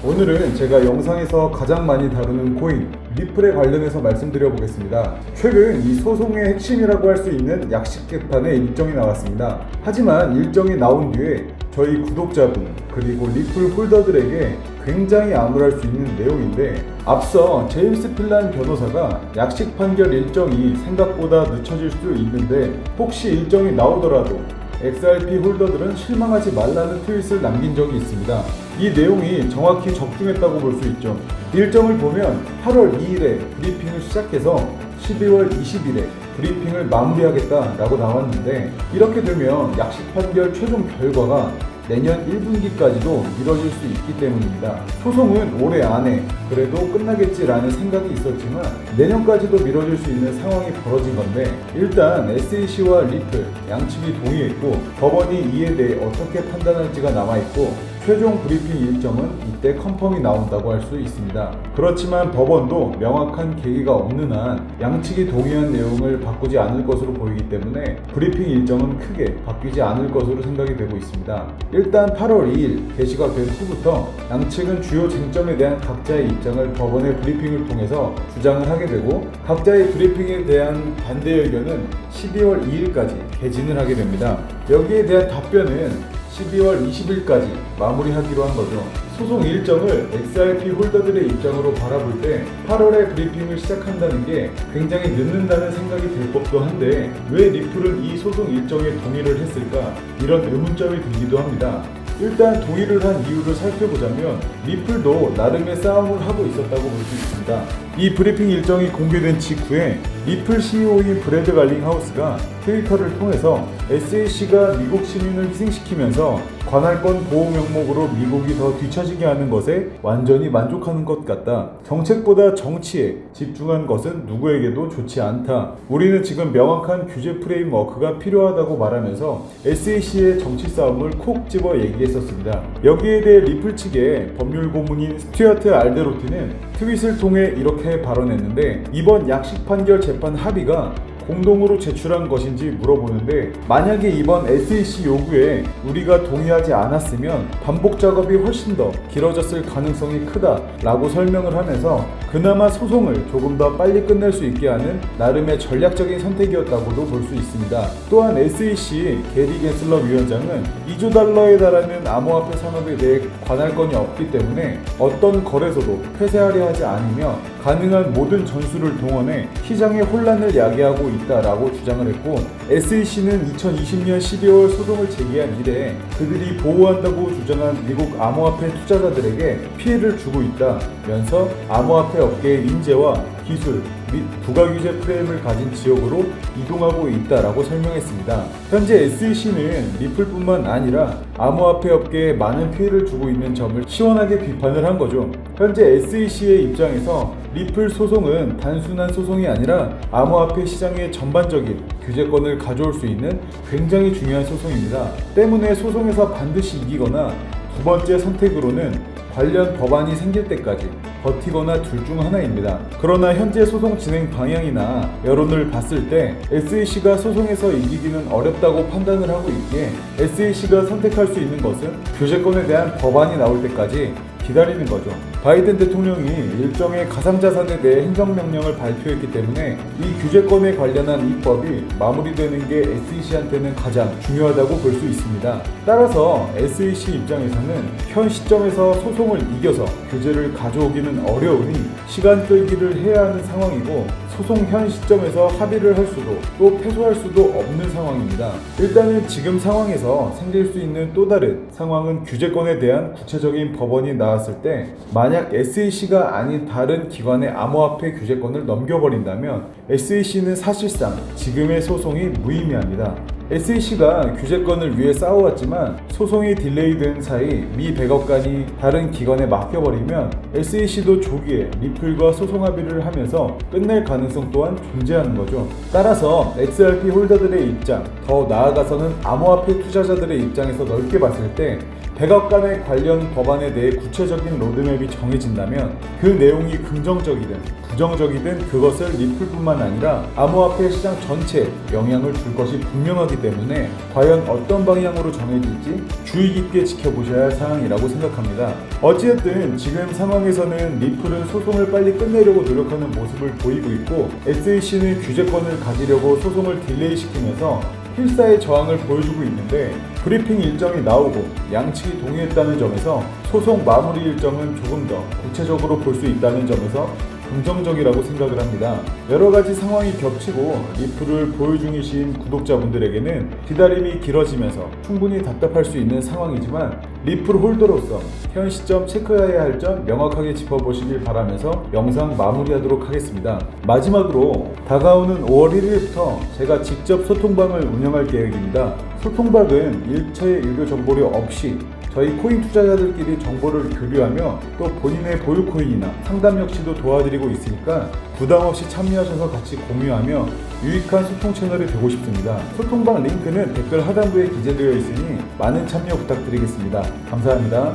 오늘은 제가 영상에서 가장 많이 다루는 코인 리플에 관련해서 말씀드려 보겠습니다. 최근 이 소송의 핵심이라고 할 수 있는 약식 개판의 일정이 나왔습니다. 하지만 일정이 나온 뒤에 저희 구독자분 그리고 리플 홀더들에게 굉장히 암울할 수 있는 내용인데, 앞서 제임스 필란 변호사가 약식 판결 일정이 생각보다 늦춰질 수 있는데 혹시 일정이 나오더라도 XRP 홀더들은 실망하지 말라는 트윗을 남긴 적이 있습니다. 이 내용이 정확히 적중했다고 볼 수 있죠. 일정을 보면 8월 2일에 브리핑을 시작해서 12월 20일에 브리핑을 마무리하겠다라고 나왔는데, 이렇게 되면 약식 판결 최종 결과가 내년 1분기까지도 미뤄질 수 있기 때문입니다. 소송은 올해 안에 그래도 끝나겠지라는 생각이 있었지만 내년까지도 미뤄질 수 있는 상황이 벌어진 건데, 일단 SEC와 리플 양측이 동의했고 법원이 이에 대해 어떻게 판단할지가 남아있고, 최종 브리핑 일정은 이때 컨펌이 나온다고 할 수 있습니다. 그렇지만 법원도 명확한 계기가 없는 한 양측이 동의한 내용을 바꾸지 않을 것으로 보이기 때문에 브리핑 일정은 크게 바뀌지 않을 것으로 생각이 되고 있습니다. 일단 8월 2일 게시가 된 후부터 양측은 주요 쟁점에 대한 각자의 입장을 법원의 브리핑을 통해서 주장을 하게 되고, 각자의 브리핑에 대한 반대 의견은 12월 2일까지 개진을 하게 됩니다. 여기에 대한 답변은 12월 20일까지 마무리하기로 한 거죠. 소송 일정을 XRP 홀더들의 입장으로 바라볼 때 8월에 브리핑을 시작한다는 게 굉장히 늦는다는 생각이 들 법도 한데, 왜 리플은 이 소송 일정에 동의를 했을까? 이런 의문점이 들기도 합니다. 일단 동의를 한 이유를 살펴보자면 리플도 나름의 싸움을 하고 있었다고 볼 수 있습니다. 이 브리핑 일정이 공개된 직후에 리플 CEO인 브래드 갈링하우스가 트위터를 통해서 SEC가 미국 시민을 희생시키면서 관할권 보호 명목으로 미국이 더 뒤처지게 하는 것에 완전히 만족하는 것 같다. 정책보다 정치에 집중한 것은 누구에게도 좋지 않다. 우리는 지금 명확한 규제 프레임워크가 필요하다고 말하면서 SEC의 정치 싸움을 콕 집어 얘기했었습니다. 여기에 대해 리플 측의 법률 고문인 스튜어트 알데로티는 트윗을 통해 이렇게 발언했는데, 이번 약식 판결 재판 합의가 공동으로 제출한 것인지 물어보는데, 만약에 이번 SEC 요구에 우리가 동의하지 않았으면 반복 작업이 훨씬 더 길어졌을 가능성이 크다라고 설명을 하면서 그나마 소송을 조금 더 빨리 끝낼 수 있게 하는 나름의 전략적인 선택이었다고도 볼 수 있습니다. 또한 SEC 게리 겐슬러 위원장은 2조 달러에 달하는 암호화폐 산업에 대해 관할권이 없기 때문에 어떤 거래소도 폐쇄하려 하지 않으며 가능한 모든 전술을 동원해 시장의 혼란을 야기하고 있다라고 주장을 했고, SEC는 2020년 12월 소송을 제기한 이래 그들이 보호한다고 주장한 미국 암호화폐 투자자들에게 피해를 주고 있다면서 암호화폐 업계의 인재와 기술 및 부가규제 프레임을 가진 지역으로 이동하고 있다라고 설명했습니다. 현재 SEC는 리플뿐만 아니라 암호화폐 업계에 많은 피해를 주고 있는 점을 시원하게 비판을 한 거죠. 현재 SEC의 입장에서 리플 소송은 단순한 소송이 아니라 암호화폐 시장의 전반적인 규제권을 가져올 수 있는 굉장히 중요한 소송입니다. 때문에 소송에서 반드시 이기거나 두 번째 선택으로는 관련 법안이 생길 때까지 버티거나 둘 중 하나입니다. 그러나 현재 소송 진행 방향이나 여론을 봤을 때 SEC가 소송에서 이기기는 어렵다고 판단을 하고 있기에 SEC가 선택할 수 있는 것은 규제권에 대한 법안이 나올 때까지 기다리는 거죠. 바이든 대통령이 일정의 가상자산에 대해 행정명령을 발표했기 때문에 이 규제권에 관련한 입법이 마무리되는 게 SEC한테는 가장 중요하다고 볼 수 있습니다. 따라서 SEC 입장에서는 현 시점에서 소송을 이겨서 규제를 가져오기는 어려우니 시간 끌기를 해야 하는 상황이고, 소송 현 시점에서 합의를 할 수도 또 패소할 수도 없는 상황입니다. 일단은 지금 상황에서 생길 수 있는 또 다른 상황은 규제권에 대한 구체적인 법원이 나왔을 때 만약 SEC가 아닌 다른 기관의 암호화폐 규제권을 넘겨버린다면 SEC는 사실상 지금의 소송이 무의미합니다. SEC가 규제권을 위해 싸워왔지만 소송이 딜레이된 사이 미 백악관이 다른 기관에 맡겨버리면 SEC도 조기에 리플과 소송 합의를 하면서 끝낼 가능성 또한 존재하는 거죠. 따라서 XRP 홀더들의 입장, 더 나아가서는 암호화폐 투자자들의 입장에서 넓게 봤을 때 백악관의 관련 법안에 대해 구체적인 로드맵이 정해진다면 그 내용이 긍정적이든 부정적이든 그것을 리플뿐만 아니라 암호화폐 시장 전체에 영향을 줄 것이 분명하기 때문에 과연 어떤 방향으로 정해질지 주의 깊게 지켜보셔야 할 사항이라고 생각합니다. 어찌됐든 지금 상황에서는 리플은 소송을 빨리 끝내려고 노력하는 모습을 보이고 있고 SEC는 규제권을 가지려고 소송을 딜레이시키면서 필사의 저항을 보여주고 있는데 브리핑 일정이 나오고 양측이 동의했다는 점에서 소송 마무리 일정은 조금 더 구체적으로 볼 수 있다는 점에서 긍정적이라고 생각을 합니다. 여러 가지 상황이 겹치고 리플을 보유 중이신 구독자분들에게는 기다림이 길어지면서 충분히 답답할 수 있는 상황이지만 리플 홀더로서 현 시점 체크해야 할 점 명확하게 짚어보시길 바라면서 영상 마무리하도록 하겠습니다. 마지막으로 다가오는 5월 1일부터 제가 직접 소통방을 운영할 계획입니다. 소통방은 일체의 유료 정보료 없이 저희 코인 투자자들끼리 정보를 교류하며 또 본인의 보유 코인이나 상담 역시도 도와드리고 있으니까 부담 없이 참여하셔서 같이 공유하며 유익한 소통 채널이 되고 싶습니다. 소통방 링크는 댓글 하단부에 기재되어 있으니 많은 참여 부탁드리겠습니다. 감사합니다.